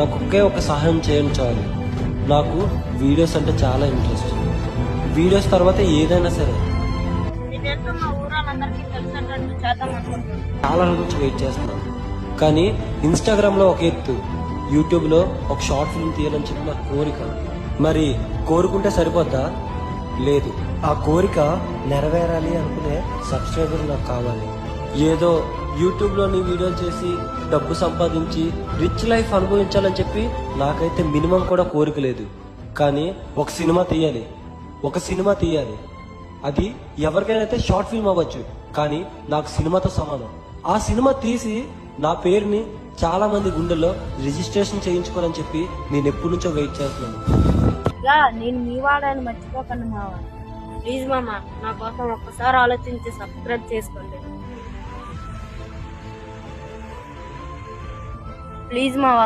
నాకు ఒకే ఒక సహాయం చేయండి చాలు. నాకు వీడియోస్ అంటే చాలా ఇంట్రెస్ట్. వీడియోస్ తర్వాత ఏదైనా సరే. చాలా రోజుల నుంచి వెయిట్ చేస్తున్నాను. కానీ ఇన్స్టాగ్రామ్లో ఒక ఎత్తు, యూట్యూబ్లో ఒక షార్ట్ ఫిల్మ్ తీయాలని చెప్పి నా కోరిక. మరి కోరుకుంటే సరిపోద్దా? లేదు, ఆ కోరిక నెరవేరాలి అనుకునే సబ్స్క్రైబర్ నాకు కావాలి. ఏదో యూట్యూబ్లోని వీడియోలు చేసి డబ్బు సంపాదించి రిచ్ లైఫ్ అనుభవించాలని చెప్పి నాకైతే మినిమం కూడా కోరిక లేదు. కానీ ఒక సినిమా తీయాలి. అది ఎవరికైనా అయితే షార్ట్ ఫిల్మ్ అవ్వచ్చు, కానీ నాకు సినిమాతో సమానం. ఆ సినిమా తీసి నా పేరుని చాలా మంది గుండెల్లో రిజిస్ట్రేషన్ చేయించుకోవాలని చెప్పి నేను ఎప్పటి నుంచో వెయిట్ చేస్తున్నాను. నేను మీ వాడని మర్చిపోకండి మావ. ప్లీజ్ మామ, నా కోసం ఒక్కసారి ఆలోచించి సబ్స్క్రైబ్ చేసుకోండి. ప్లీజ్ మావా.